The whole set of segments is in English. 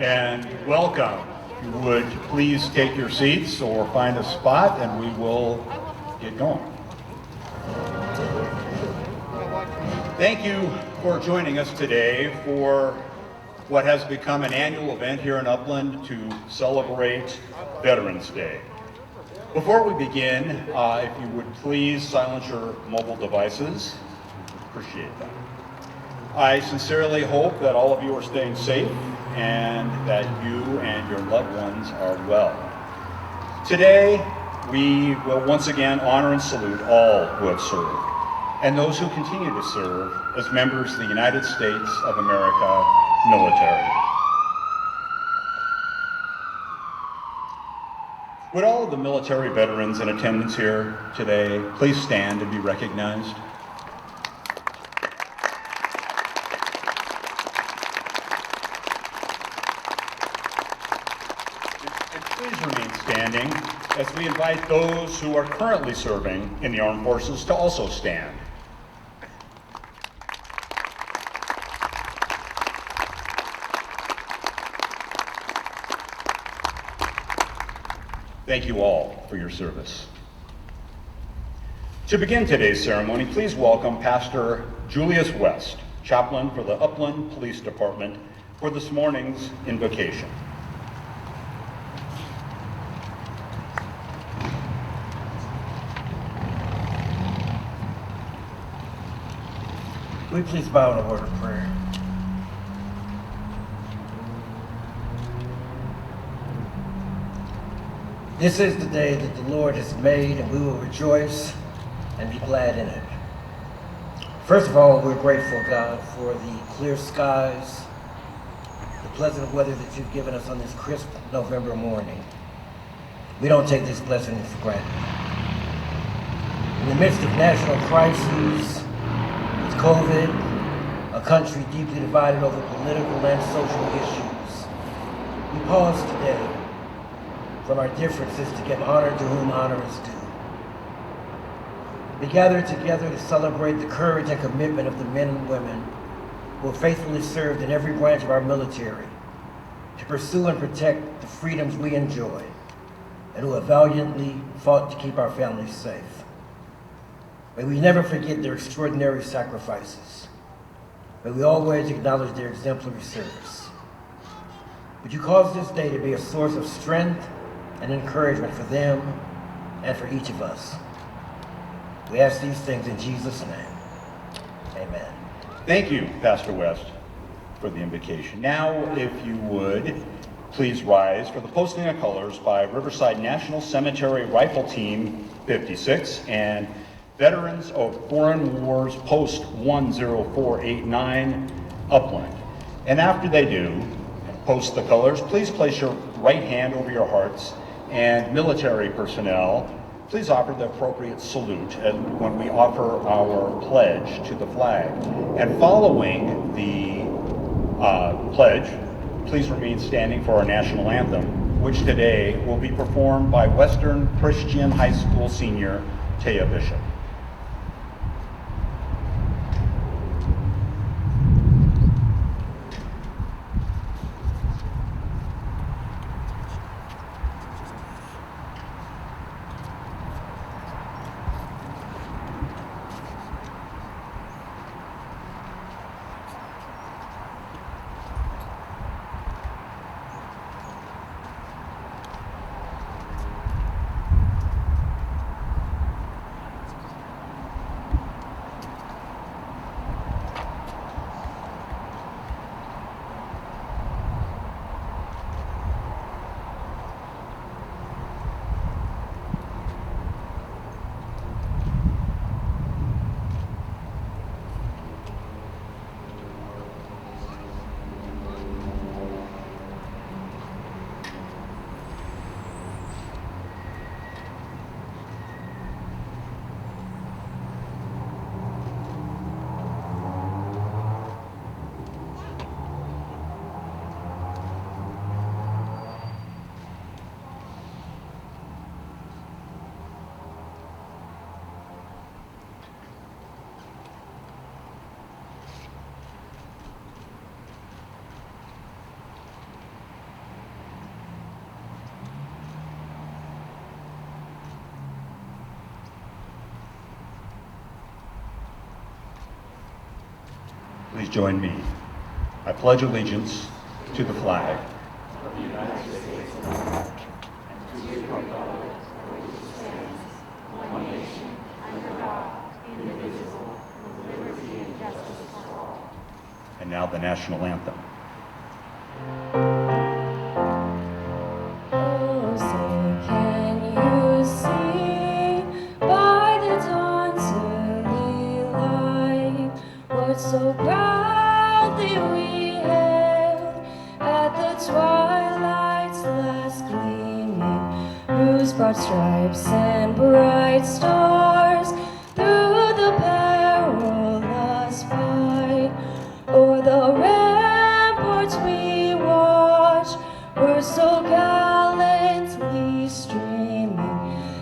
and welcome. If you would please take your seats or find a spot and we will get going. Thank you for joining us today for what has become an annual event here in Upland to celebrate Veterans Day. Before we begin, if you would please silence your mobile devices, appreciate that. I sincerely hope that all of you are staying safe and that you and your loved ones are well. Today, we will once again honor and salute all who have served and those who continue to serve as members of the United States of America military. Would all of the military veterans in attendance here today please stand and be recognized? And please remain standing as we invite those who are currently serving in the armed forces to also stand. Thank you all for your service. To begin today's ceremony, please welcome Pastor Julius West, chaplain for the Upland Police Department, for this morning's invocation. Will you please bow in a word of prayer? This is the day that the Lord has made, and we will rejoice and be glad in it. First of all, we're grateful, God, for the clear skies, the pleasant weather that you've given us on this crisp November morning. We don't take this blessing for granted. In the midst of national crises, with COVID, a country deeply divided over political and social issues, we pause today from our differences to give honor to whom honor is due. We gather together to celebrate the courage and commitment of the men and women who have faithfully served in every branch of our military to pursue and protect the freedoms we enjoy, and who have valiantly fought to keep our families safe. May we never forget their extraordinary sacrifices. May we always acknowledge their exemplary service. Would you cause this day to be a source of strength and encouragement for them and for each of us. We ask these things in Jesus' name. Amen. Thank you, Pastor West, for the invocation. Now, if you would, please rise for the posting of colors by Riverside National Cemetery Rifle Team 56 and Veterans of Foreign Wars Post 10489, Upland. And after they do post the colors, please place your right hand over your hearts, and military personnel, please offer the appropriate salute when we offer our pledge to the flag. And following the pledge, please remain standing for our national anthem, which today will be performed by Western Christian High School senior Taya Bishop. please join me. I pledge allegiance to the flag of the United States of America and to the republic for which it stands, one nation, under God, indivisible, with liberty and justice for all. And now the national anthem. Oh, say, can you see by the dawn's early light what so proudly we hailed at the twilight's last gleaming, whose broad stripes and bright stars through the perilous fight o'er the ramparts we watched were so gallantly streaming,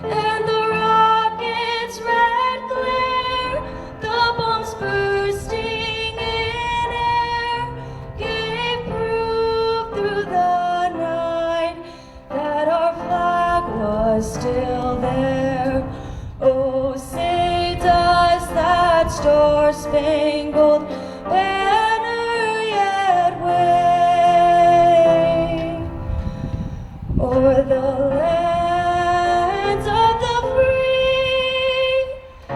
and the rocket's red glare, the bombs bursting in air, gave proof through the night that our flag was still there. Oh, say does that star-spangled banner yet wave o'er the lands of the free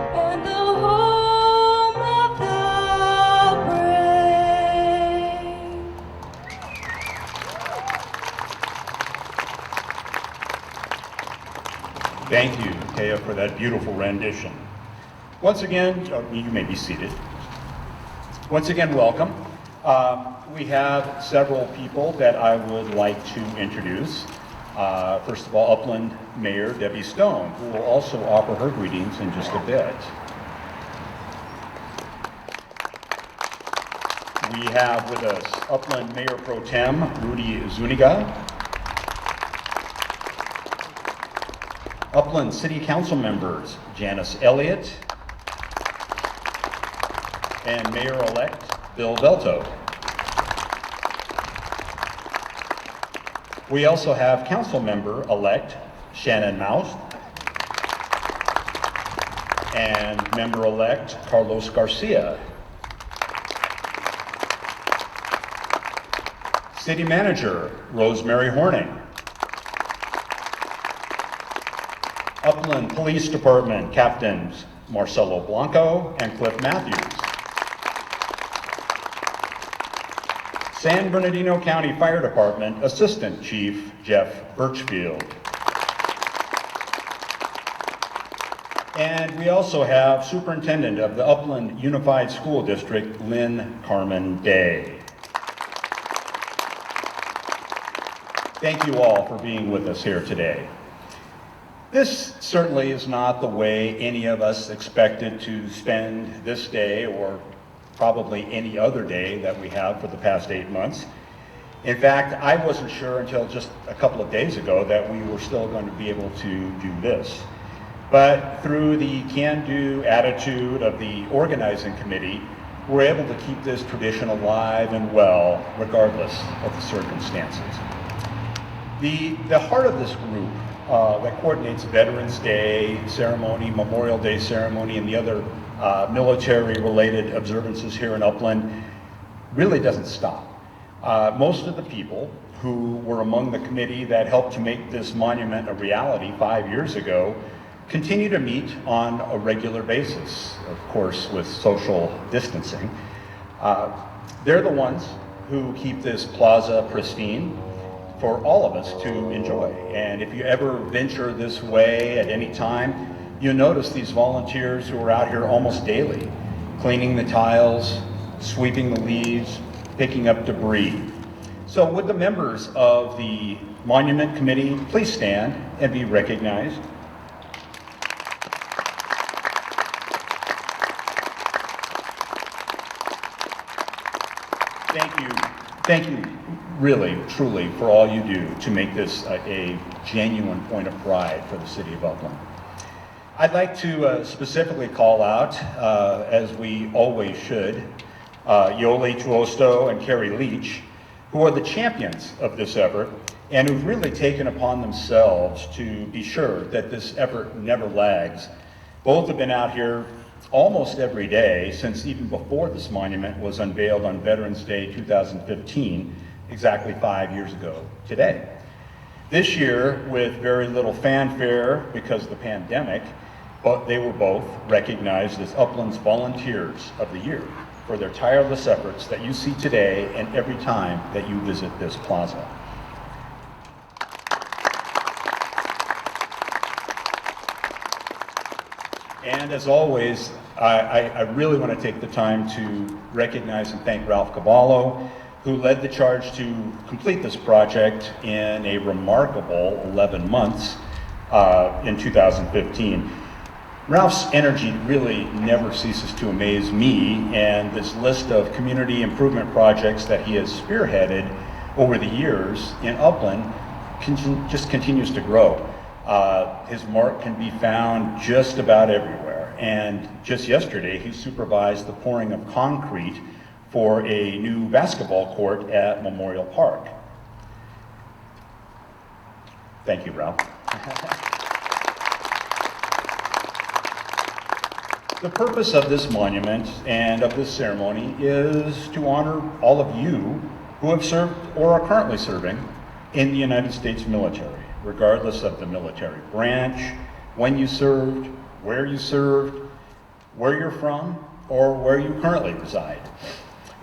and the home of the brave? Thank you, Taya, for that beautiful rendition. Once again, you may be seated. Once again, welcome. We have several people that I would like to introduce. First of all, Upland Mayor Debbie Stone, who will also offer her greetings in just a bit. We have with us Upland Mayor Pro Tem Rudy Zuniga, Upland City Council members Janice Elliott and Mayor-elect Bill Velto. We also have Council Member-elect Shannon Mouse and Member-elect Carlos Garcia. City Manager Rosemary Horning. Upland Police Department Captains Marcelo Blanco and Cliff Matthews. San Bernardino County Fire Department Assistant Chief Jeff Birchfield. And we also have Superintendent of the Upland Unified School District, Lynn Carmen Day. Thank you all for being with us here today. This certainly is not the way any of us expected to spend this day or probably any other day that we have for the past 8 months. In fact, I wasn't sure until just a couple of days ago that we were still going to be able to do this. But through the can-do attitude of the organizing committee, we're able to keep this tradition alive and well, regardless of the circumstances. The heart of this group that coordinates Veterans Day ceremony, Memorial Day ceremony, and the other military-related observances here in Upland really doesn't stop. Most of the people who were among the committee that helped to make this monument a reality 5 years ago continue to meet on a regular basis, of course with social distancing. They're the ones who keep this plaza pristine for all of us to enjoy. And if you ever venture this way at any time, you'll notice these volunteers who are out here almost daily, cleaning the tiles, sweeping the leaves, picking up debris. So would the members of the Monument Committee please stand and be recognized? Thank you really, truly, for all you do to make this a genuine point of pride for the city of Upland. I'd like to specifically call out, as we always should, Yoli Tuosto and Carrie Leach, who are the champions of this effort and who've really taken upon themselves to be sure that this effort never lags. Both have been out here almost every day since even before this monument was unveiled on Veterans Day 2015, exactly 5 years ago today. This year, with very little fanfare because of the pandemic, but they were both recognized as Upland's Volunteers of the Year for their tireless efforts that you see today and every time that you visit this plaza. And as always, I really want to take the time to recognize and thank Ralph Cavallo, who led the charge to complete this project in a remarkable 11 months in 2015. Ralph's energy really never ceases to amaze me, and this list of community improvement projects that he has spearheaded over the years in Upland just continues to grow. His mark can be found just about everywhere, and just yesterday he supervised the pouring of concrete for a new basketball court at Memorial Park. Thank you, Ralph. The purpose of this monument and of this ceremony is to honor all of you who have served or are currently serving in the United States military, regardless of the military branch, when you served, where you're from, or where you currently reside.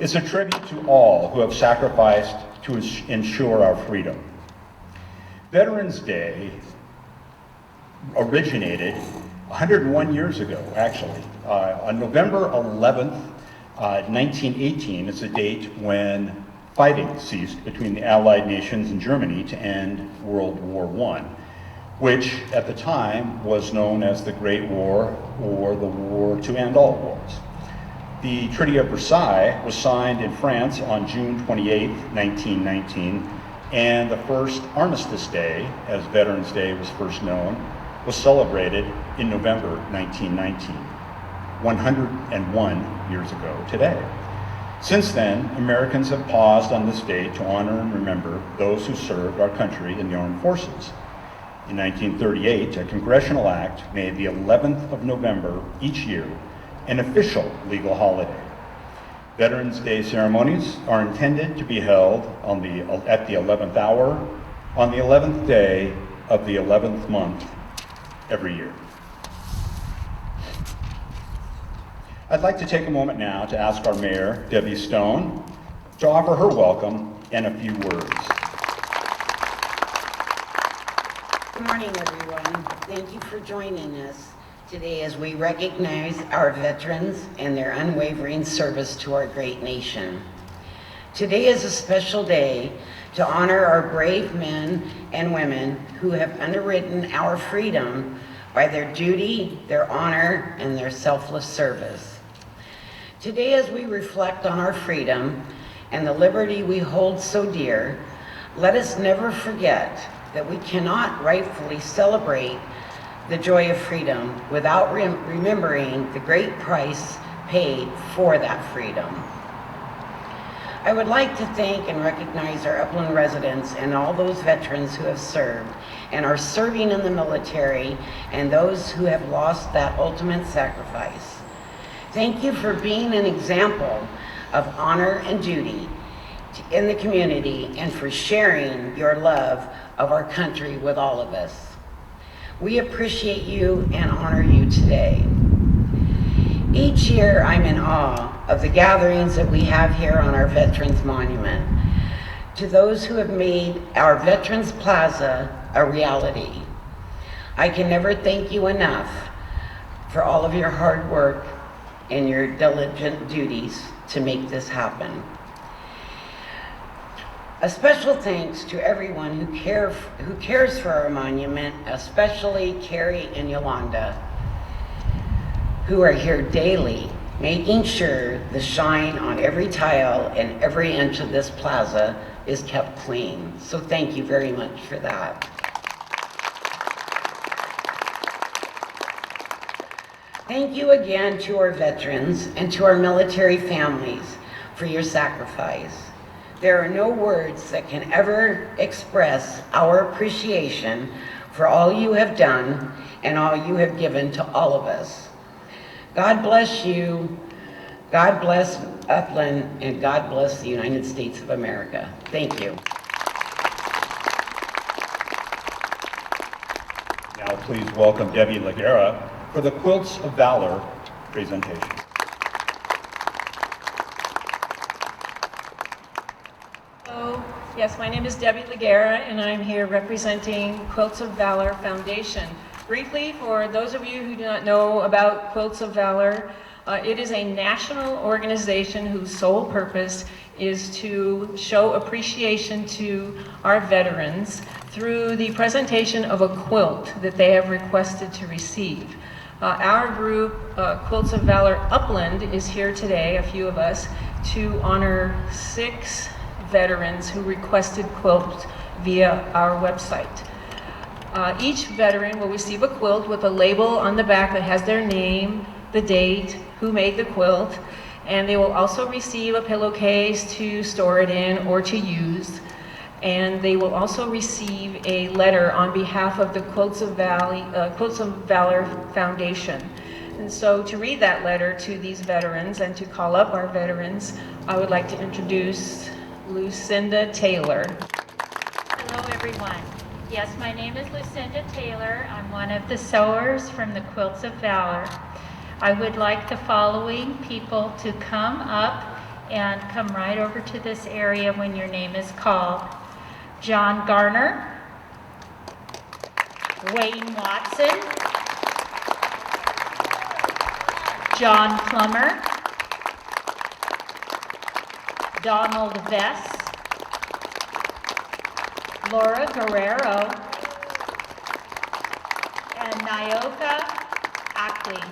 It's a tribute to all who have sacrificed to ensure our freedom. Veterans Day originated 101 years ago, actually. On November 11th, 1918 is the date when fighting ceased between the Allied nations and Germany to end World War I, which at the time was known as the Great War or the War to End All Wars. The Treaty of Versailles was signed in France on June 28, 1919, and the first Armistice Day, as Veterans Day was first known, was celebrated in November 1919, 101 years ago today. Since then, Americans have paused on this day to honor and remember those who served our country in the armed forces. In 1938, a congressional act made the 11th of November each year an official legal holiday. Veterans Day ceremonies are intended to be held at the 11th hour on the 11th day of the 11th month every year. I'd like to take a moment now to ask our mayor, Debbie Stone, to offer her welcome and a few words. Good morning, everyone. Thank you for joining us today as we recognize our veterans and their unwavering service to our great nation. Today is a special day to honor our brave men and women who have underwritten our freedom by their duty, their honor, and their selfless service. Today, as we reflect on our freedom and the liberty we hold so dear, let us never forget that we cannot rightfully celebrate the joy of freedom without remembering the great price paid for that freedom. I would like to thank and recognize our Upland residents and all those veterans who have served and are serving in the military and those who have lost that ultimate sacrifice. Thank you for being an example of honor and duty in the community and for sharing your love of our country with all of us. We appreciate you and honor you today. Each year I'm in awe of the gatherings that we have here on our Veterans Monument. To those who have made our Veterans Plaza a reality, I can never thank you enough for all of your hard work and your diligent duties to make this happen. A special thanks to everyone who cares for our monument, especially Carrie and Yolanda, who are here daily, making sure the shine on every tile and every inch of this plaza is kept clean. So thank you very much for that. Thank you again to our veterans and to our military families for your sacrifice. There are no words that can ever express our appreciation for all you have done and all you have given to all of us. God bless you. God bless Upland, and God bless the United States of America. Thank you. Now please welcome Debbie Laguerra for the Quilts of Valor presentation. Hello. Yes, my name is Debbie Laguerra, and I'm here representing Quilts of Valor Foundation. Briefly, for those of you who do not know about Quilts of Valor, it is a national organization whose sole purpose is to show appreciation to our veterans through the presentation of a quilt that they have requested to receive. Our group, Quilts of Valor Upland, is here today, a few of us, to honor 6 veterans who requested quilts via our website. Each veteran will receive a quilt with a label on the back that has their name, the date, who made the quilt, and they will also receive a pillowcase to store it in or to use. And they will also receive a letter on behalf of the Quilts of Valor Foundation. And so to read that letter to these veterans and to call up our veterans, I would like to introduce Lucinda Taylor. Hello everyone. Yes, my name is Lucinda Taylor. I'm one of the sewers from the Quilts of Valor. I would like the following people to come up and come right over to this area when your name is called. John Garner, Wayne Watson, John Plummer, Donald Vess, Laura Guerrero, and Nyoka Ackley.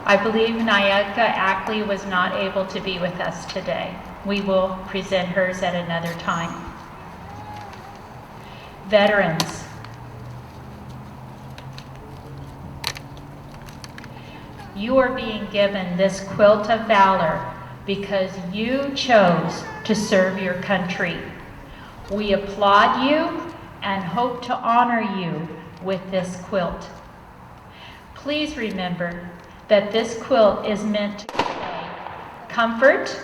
I believe Nyoka Ackley was not able to be with us today. We will present hers at another time. Veterans. You are being given this Quilt of Valor because you chose to serve your country. We applaud you and hope to honor you with this quilt. Please remember that this quilt is meant to convey comfort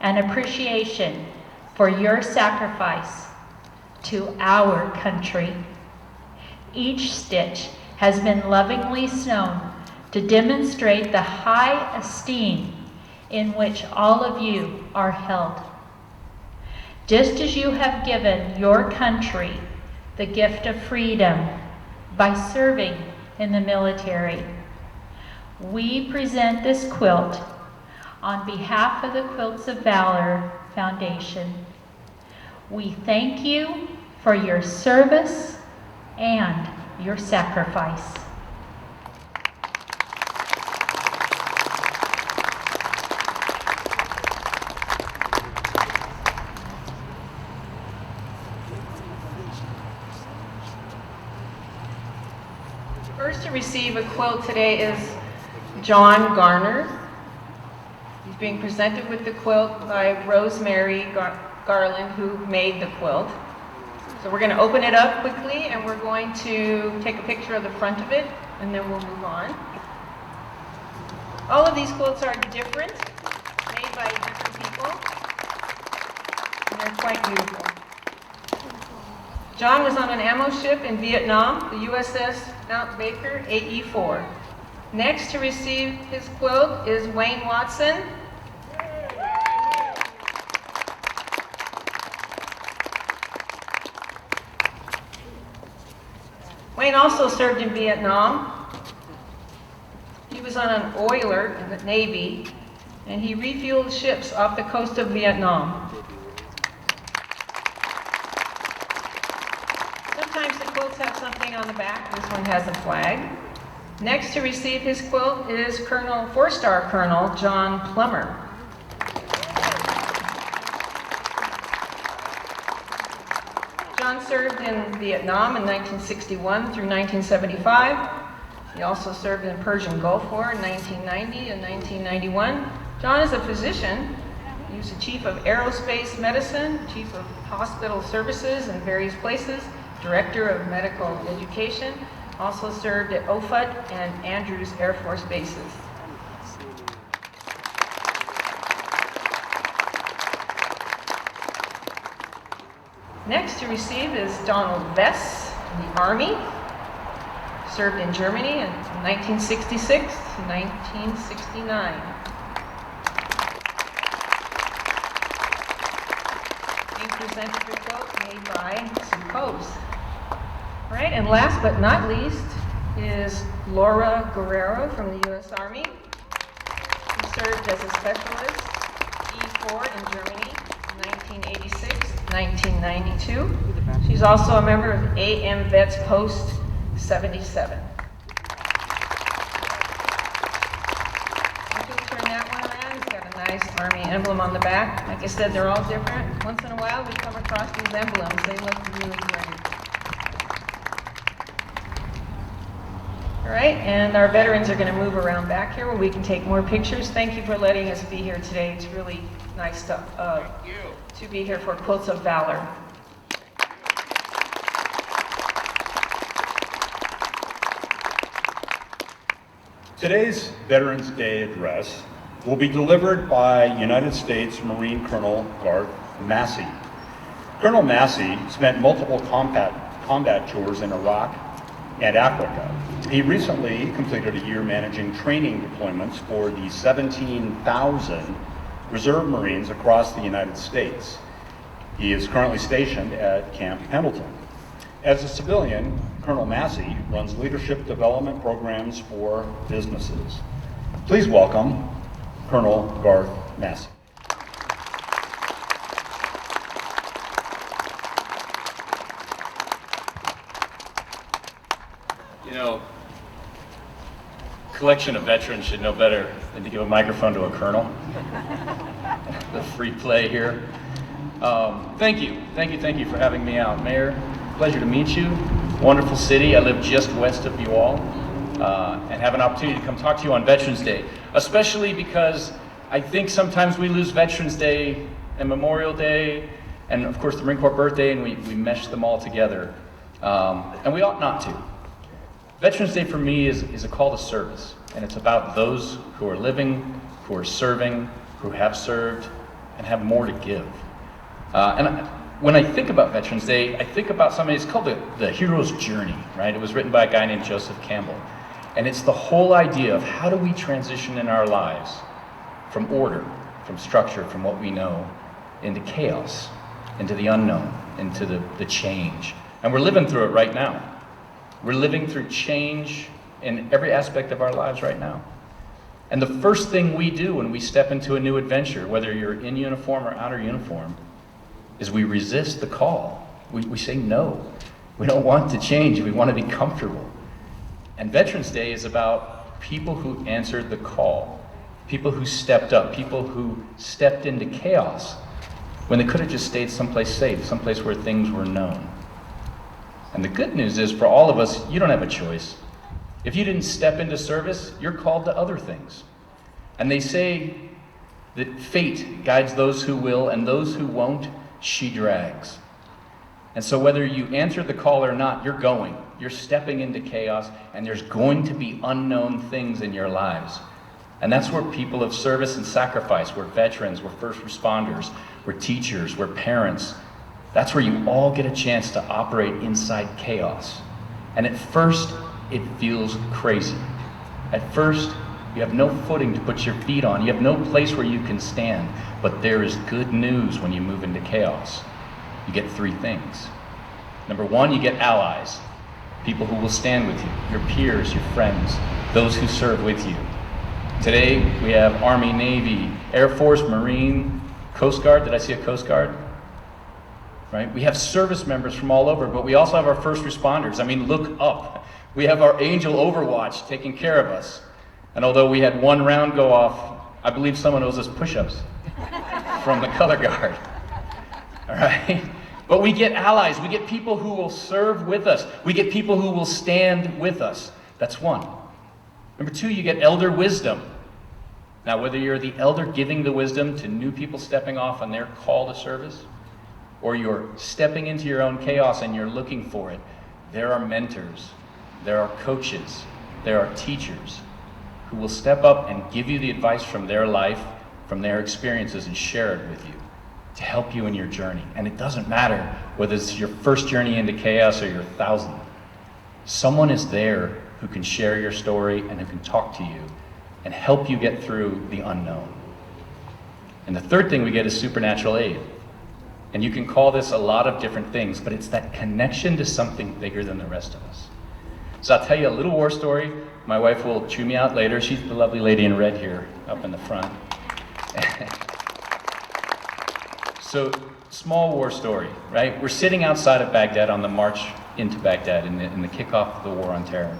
and appreciation for your sacrifice to our country. Each stitch has been lovingly sewn to demonstrate the high esteem in which all of you are held. Just as you have given your country the gift of freedom by serving in the military, we present this quilt on behalf of the Quilts of Valor Foundation. We thank you for your service and your sacrifice. First to receive a quilt today is John Garner. He's being presented with the quilt by Rosemary Garland, who made the quilt. So we're going to open it up quickly, and we're going to take a picture of the front of it, and then we'll move on. All of these quilts are different, made by different people, and they're quite beautiful. John was on an ammo ship in Vietnam, the USS Mount Baker AE-4. Next to receive his quilt is Wayne Watson. Wayne also served in Vietnam. He was on an oiler in the Navy, and he refueled ships off the coast of Vietnam. Sometimes the quilts have something on the back. This one has a flag. Next to receive his quilt is Colonel, 4-star Colonel John Plummer. John served in Vietnam in 1961 through 1975. He also served in the Persian Gulf War in 1990 and 1991. John is a physician. He was the chief of aerospace medicine, chief of hospital services in various places, Director of Medical Education, also served at Offutt and Andrews Air Force bases. Next to receive is Donald Vess in the Army. Served in Germany in 1966 to 1969. Being presented the quote made by Sue Cobbs. All right, and last but not least is Laura Guerrero from the U.S. Army. She served as a specialist E4 in Germany 1986-1992. She's also a member of AM Vets Post 77. If you'll turn that one around, it's got a nice Army emblem on the back. Like I said, they're all different. Once in a while, we come across these emblems. They look really great. All right, and our veterans are going to move around back here where we can take more pictures. Thank you for letting us be here today. It's really nice to be here for Quilts of Valor. Today's Veterans Day address will be delivered by United States Marine Colonel Garth Massey. Colonel Massey spent multiple combat tours in Iraq and Africa. He recently completed a year managing training deployments for the 17,000 Reserve Marines across the United States. He is currently stationed at Camp Pendleton. As a civilian, Colonel Massey runs leadership development programs for businesses. Please welcome Colonel Garth Massey. You know, collection of veterans should know better than to give a microphone to a colonel. The free play here. Thank you for having me out, Mayor. Pleasure to meet you. Wonderful city. I live just west of you all, and have an opportunity to come talk to you on Veterans Day, especially because I think sometimes we lose Veterans Day and Memorial Day, and of course the Marine Corps birthday, and we mesh them all together, and we ought not to. Veterans Day for me is a call to service, and it's about those who are living, who are serving, who have served, and have more to give. When I think about Veterans Day, I think about something, it's called the Hero's Journey, right? It was written by a guy named Joseph Campbell. And it's the whole idea of how do we transition in our lives from order, from structure, from what we know, into chaos, into the unknown, into the change. And we're living through it right now. We're living through change in every aspect of our lives right now. And the first thing we do when we step into a new adventure, whether you're in uniform or out of uniform, is we resist the call. We say no. We don't want to change. We want to be comfortable. And Veterans Day is about people who answered the call, people who stepped up, people who stepped into chaos when they could have just stayed someplace safe, someplace where things were known. And the good news is for all of us, you don't have a choice. If you didn't step into service, you're called to other things. And they say that fate guides those who will, and those who won't, she drags. And so whether you answer the call or not, you're going. You're stepping into chaos, and there's going to be unknown things in your lives. And that's where people of service and sacrifice, we're veterans, we're first responders, we're teachers, we're parents. That's where you all get a chance to operate inside chaos. And at first, it feels crazy. At first, you have no footing to put your feet on. You have no place where you can stand. But there is good news when you move into chaos. You get three things. Number one, you get allies. People who will stand with you, your peers, your friends, those who serve with you. Today, we have Army, Navy, Air Force, Marine, Coast Guard. Did I see a Coast Guard? Right? We have service members from all over, but we also have our first responders. I mean, look up. We have our Angel Overwatch taking care of us. And although we had one round go off, I believe someone owes us push-ups from the color guard. All right? But we get allies. We get people who will serve with us. We get people who will stand with us. That's one. Number two, you get elder wisdom. Now, whether you're the elder giving the wisdom to new people stepping off on their call to service, or you're stepping into your own chaos and you're looking for it, there are mentors, there are coaches, there are teachers who will step up and give you the advice from their life, from their experiences, and share it with you to help you in your journey. And it doesn't matter whether it's your first journey into chaos or your 1,000th. Someone is there who can share your story and who can talk to you and help you get through the unknown. And the third thing we get is supernatural aid. And you can call this a lot of different things, but it's that connection to something bigger than the rest of us. So I'll tell you a little war story. My wife will chew me out later. She's the lovely lady in red here, up in the front. So, small war story, right? We're sitting outside of Baghdad on the march into Baghdad in the kickoff of the war on terror.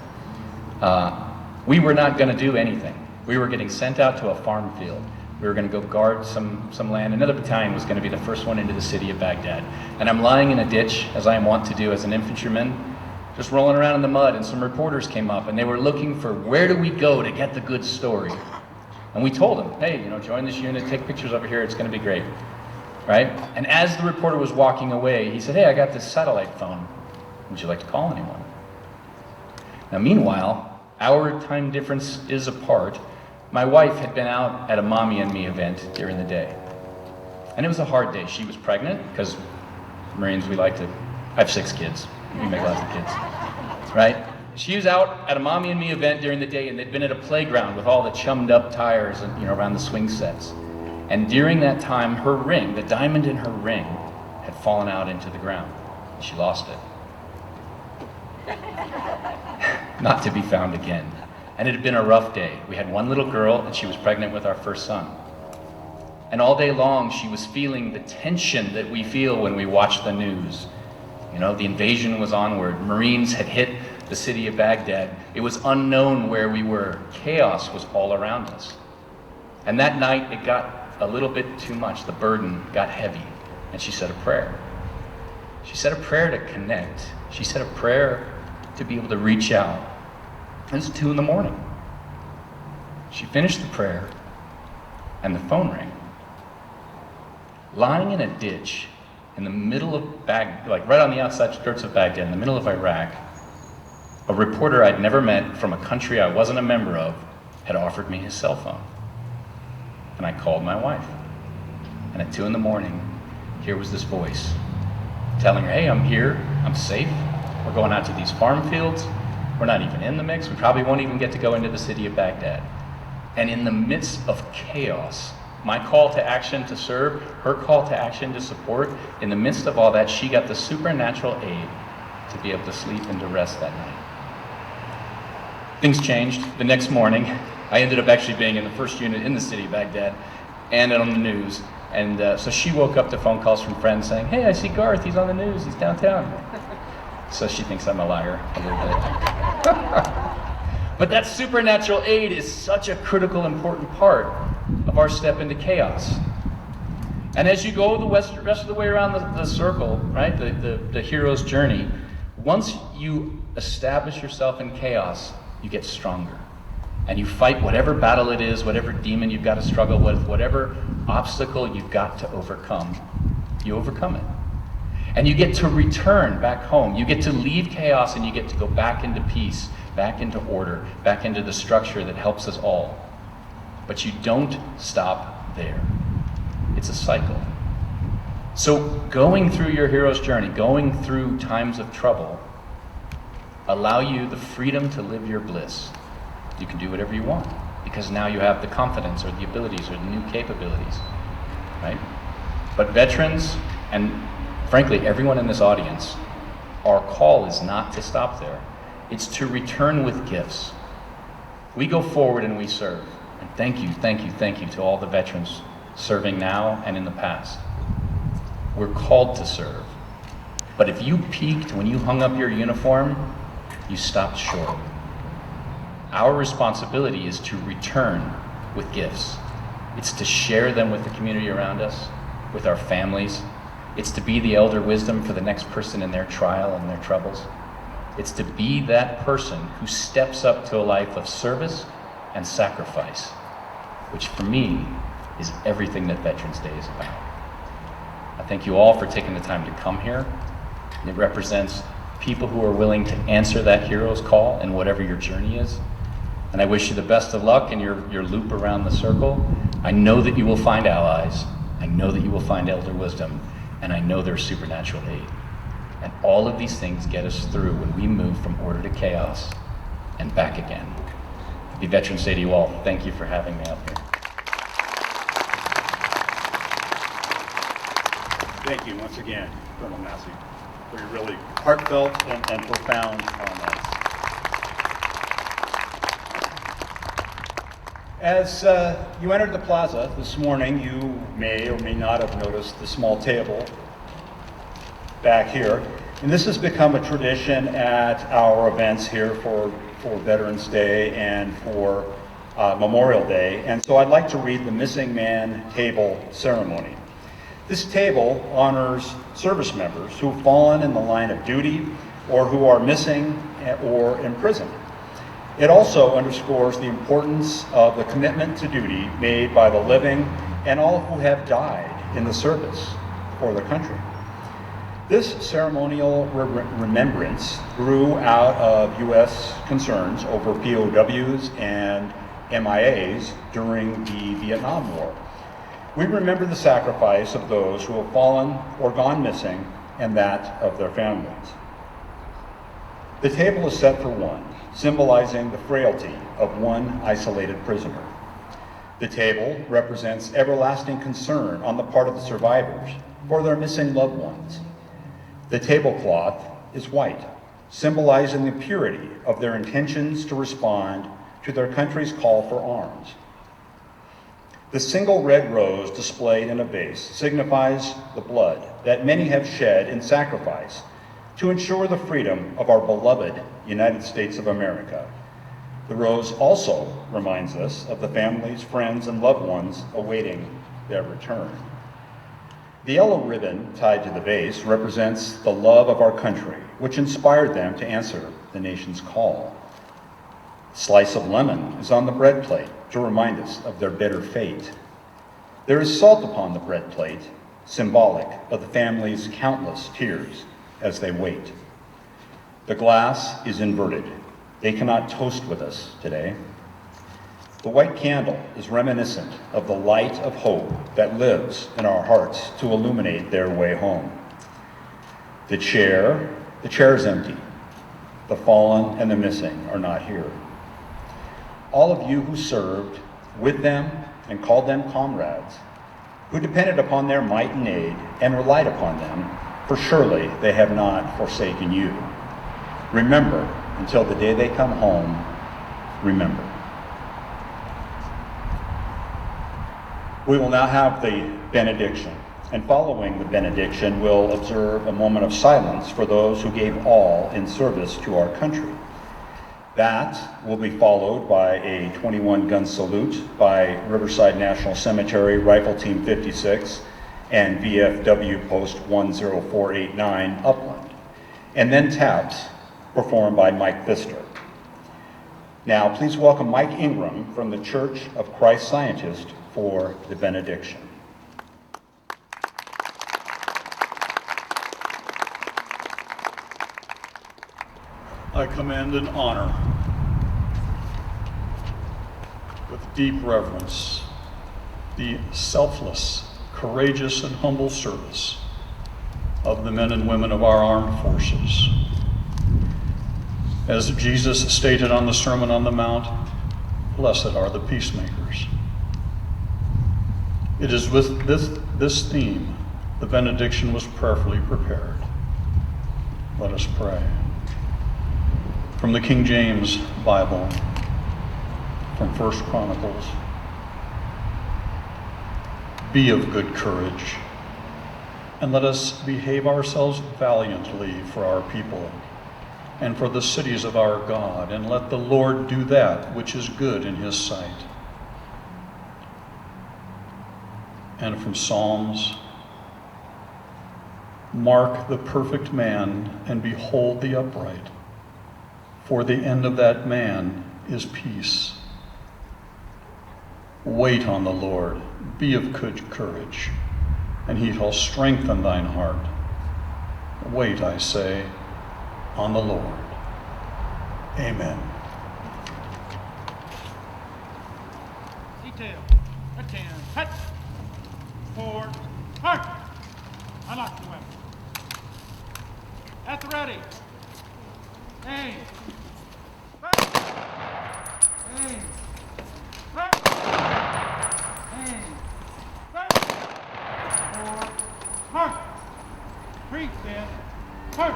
We were not going to do anything. We were getting sent out to a farm field. We were going to go guard some land. Another battalion was going to be the first one into the city of Baghdad. And I'm lying in a ditch, as I am wont to do as an infantryman, just rolling around in the mud, and some reporters came up and they were looking for where do we go to get the good story. And we told them, hey, join this unit, take pictures over here, it's going to be great, right? And as the reporter was walking away, he said, hey, I got this satellite phone. Would you like to call anyone? Now, meanwhile, our time difference is apart. My wife had been out at a Mommy and Me event during the day. And it was a hard day. She was pregnant, because Marines, I have 6 kids. We make lots of kids, right? She was out at a Mommy and Me event during the day, and they'd been at a playground with all the chummed up tires and around the swing sets. And during that time, her ring, the diamond in her ring, had fallen out into the ground. She lost it. Not to be found again. And it had been a rough day. We had one little girl, and she was pregnant with our first son. And all day long, she was feeling the tension that we feel when we watch the news. The invasion was onward. Marines had hit the city of Baghdad. It was unknown where we were. Chaos was all around us. And that night, it got a little bit too much. The burden got heavy. And she said a prayer. She said a prayer to connect. She said a prayer to be able to reach out. It was 2 a.m. She finished the prayer, and the phone rang. Lying in a ditch in the middle of Baghdad, like right on the outside skirts of Baghdad, in the middle of Iraq, a reporter I'd never met from a country I wasn't a member of had offered me his cell phone. And I called my wife. And at 2 a.m, here was this voice telling her, hey, I'm here, I'm safe, we're going out to these farm fields, we're not even in the mix, we probably won't even get to go into the city of Baghdad. And in the midst of chaos, my call to action to serve, her call to action to support, in the midst of all that, she got the supernatural aid to be able to sleep and to rest that night. Things changed. The next morning, I ended up actually being in the first unit in the city of Baghdad and on the news. And so she woke up to phone calls from friends saying, hey, I see Garth, he's on the news, he's downtown. So she thinks I'm a liar a little bit. But that supernatural aid is such a critical, important part of our step into chaos. And as you go the rest of the way around the circle, right, the hero's journey, once you establish yourself in chaos, you get stronger. And you fight whatever battle it is, whatever demon you've got to struggle with, whatever obstacle you've got to overcome, you overcome it. And you get to return back home. You get to leave chaos and you get to go back into peace, back into order, back into the structure that helps us all. But you don't stop there. It's a cycle. So going through your hero's journey, going through times of trouble, allow you the freedom to live your bliss. You can do whatever you want because now you have the confidence or the abilities or the new capabilities, right? But veterans, and frankly, everyone in this audience, our call is not to stop there. It's to return with gifts. We go forward and we serve. And thank you to all the veterans serving now and in the past. We're called to serve. But if you peaked when you hung up your uniform, you stopped short. Our responsibility is to return with gifts. It's to share them with the community around us, with our families. It's to be the elder wisdom for the next person in their trial and their troubles. It's to be that person who steps up to a life of service and sacrifice, which for me is everything that Veterans Day is about. I thank you all for taking the time to come here. It represents people who are willing to answer that hero's call in whatever your journey is. And I wish you the best of luck in your loop around the circle. I know that you will find allies. I know that you will find elder wisdom. And I know there's supernatural aid. And all of these things get us through when we move from order to chaos and back again. Happy Veterans Day to you all. Thank you for having me up here. Thank you once again, Colonel Massey, for your really heartfelt and profound comments. As you entered the plaza this morning, you may or may not have noticed the small table back here. And this has become a tradition at our events here for Veterans Day and for Memorial Day. And so I'd like to read the Missing Man Table ceremony. This table honors service members who have fallen in the line of duty or who are missing or imprisoned. It also underscores the importance of the commitment to duty made by the living and all who have died in the service for the country. This ceremonial remembrance grew out of U.S. concerns over POWs and MIAs during the Vietnam War. We remember the sacrifice of those who have fallen or gone missing and that of their families. The table is set for one, symbolizing the frailty of one isolated prisoner. The table represents everlasting concern on the part of the survivors for their missing loved ones. The tablecloth is white, symbolizing the purity of their intentions to respond to their country's call for arms. The single red rose displayed in a vase signifies the blood that many have shed in sacrifice to ensure the freedom of our beloved United States of America. The rose also reminds us of the families, friends, and loved ones awaiting their return. The yellow ribbon tied to the vase represents the love of our country, which inspired them to answer the nation's call. A slice of lemon is on the bread plate to remind us of their bitter fate. There is salt upon the bread plate, symbolic of the family's countless tears as they wait. The glass is inverted. They cannot toast with us today. The white candle is reminiscent of the light of hope that lives in our hearts to illuminate their way home. The chair is empty. The fallen and the missing are not here. All of you who served with them and called them comrades, who depended upon their might and aid and relied upon them, for surely they have not forsaken you. Remember, until the day they come home, remember. We will now have the benediction, and following the benediction, we'll observe a moment of silence for those who gave all in service to our country. That will be followed by a 21-gun salute by Riverside National Cemetery Rifle Team 56 and VFW Post 10489 Upland, and then taps performed by Mike Pfister. Now, please welcome Mike Ingram from the Church of Christ Scientist for the benediction. I commend and honor with deep reverence the selfless, courageous, and humble service of the men and women of our armed forces. As Jesus stated on the Sermon on the Mount, blessed are the peacemakers. It is with this theme the benediction was prayerfully prepared. Let us pray. From the King James Bible, from 1 Chronicles. Be of good courage, and let us behave ourselves valiantly for our people and for the cities of our God, and let the Lord do that which is good in his sight. And from Psalms, mark the perfect man and behold the upright, for the end of that man is peace. Wait on the Lord, be of good courage, and he shall strengthen thine heart. Wait, I say, on the Lord. Amen. Detail, attend, cut, forward, mark. Unlock the weapon. At the ready. Aim. Fire. Aim. Fire. Aim. Fire. Forward, mark. Creep then, mark.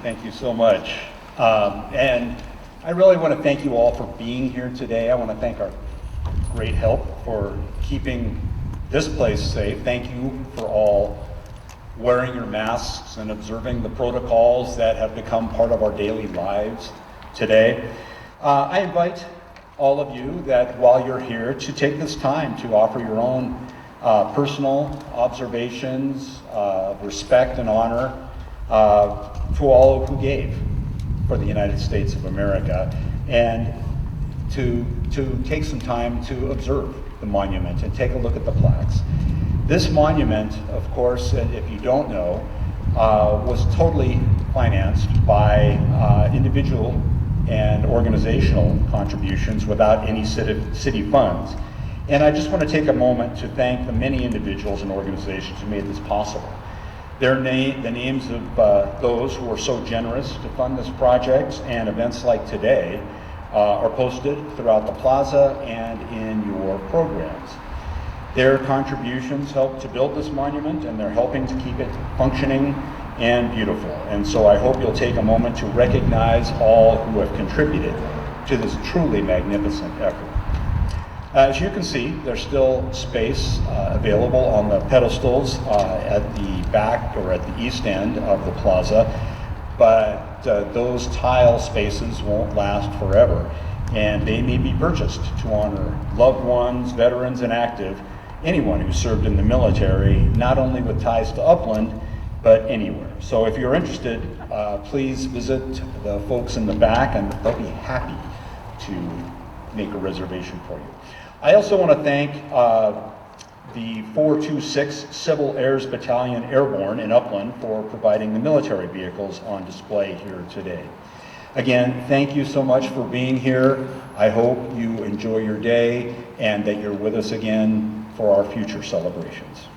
Thank you so much. And I really want to thank you all for being here today. I want to thank our great help for keeping this place safe. Thank you for all wearing your masks and observing the protocols that have become part of our daily lives today. I invite all of you that while you're here to take this time to offer your own personal observations of respect and honor to all who gave for the United States of America, and to take some time to observe the monument and take a look at the plaques. This monument, of course, if you don't know, was totally financed by individual and organizational contributions without any city funds. And I just want to take a moment to thank the many individuals and organizations who made this possible. The names of those who were so generous to fund this project and events like today are posted throughout the plaza and in your programs. Their contributions helped to build this monument, and they're helping to keep it functioning and beautiful. And so I hope you'll take a moment to recognize all who have contributed to this truly magnificent effort. As you can see, there's still space available on the pedestals at the back or at the east end of the plaza, but those tile spaces won't last forever, and they may be purchased to honor loved ones, veterans, and active, anyone who served in the military, not only with ties to Upland, but anywhere. So if you're interested, please visit the folks in the back, and they'll be happy to make a reservation for you. I also want to thank the 426 Civil Airs Battalion Airborne in Upland for providing the military vehicles on display here today. Again, thank you so much for being here. I hope you enjoy your day and that you're with us again for our future celebrations.